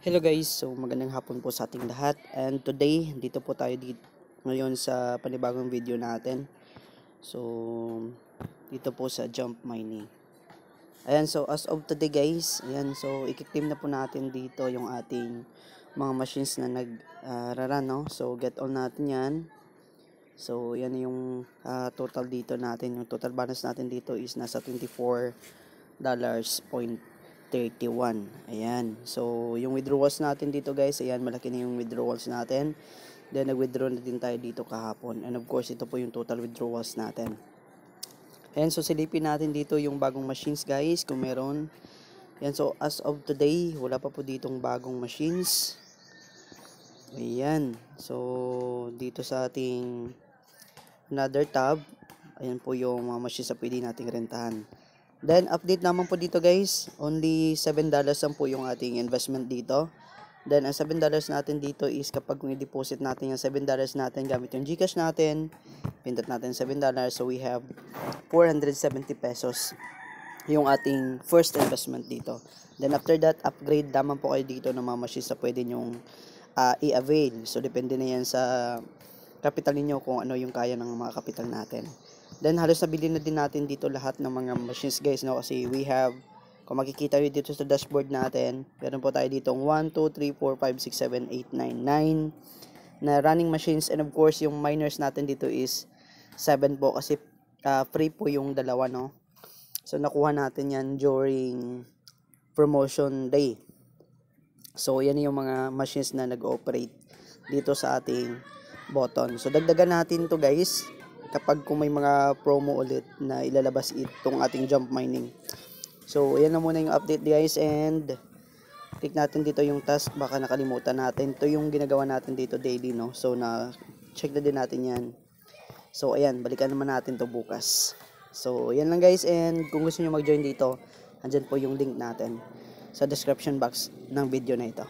Hello guys, so magandang hapon po sa ating lahat, and today dito po tayo ngayon sa panibagong video natin. So dito po sa jump mining. Ayan, so as of today guys, ayan, so i-claim na po natin dito yung ating mga machines na nag-run, no? So get all natin yan. So yan yung total dito natin, yung total balance natin dito is nasa $24.31. Ayan. So, yung withdrawals natin dito guys, ayan, malaki na yung withdrawals natin. Then, nag-withdraw na din tayo dito kahapon. And of course, ito po yung total withdrawals natin. Ayan, so silipin natin dito yung bagong machines guys, kung meron. Ayan, so as of today, wala pa po ditong bagong machines. Ayan. So, dito sa ating another tab, ayan po yung mga machines na pwede nating rentahan. Then, update naman po dito guys, only $7 lang po yung ating investment dito. Then, ang $7 natin dito is kapag i-deposit natin yung $7 natin gamit yung GCash natin, pindot natin $7, so we have 470 pesos yung ating first investment dito. Then, after that, upgrade naman po kayo dito ng mga machines na pwede nyong i-avail. So, depende na yan sa capital niyo kung ano yung kaya ng mga capital natin. Then halos nabili na din natin dito lahat ng mga machines guys, no? Kasi we have, kung makikita nyo dito sa dashboard natin, meron po tayo dito 1, 2, 3, 4, 5, 6, 7, 8, 9 na running machines. And of course yung miners natin dito is 7 po kasi free po yung dalawa, no? So nakuha natin yan during promotion day. So yan yung mga machines na nag-ooperate dito sa ating button. So dagdagan natin to guys kapag kung may mga promo ulit na ilalabas itong ating jump mining. So ayan na muna yung update guys, and click natin dito yung task, baka nakalimutan natin. Ito yung ginagawa natin dito daily, no? So na check na din natin yan. So ayan, balikan naman natin to bukas. So ayan lang guys, and kung gusto niyo mag-join dito, andyan po yung link natin sa description box ng video na ito.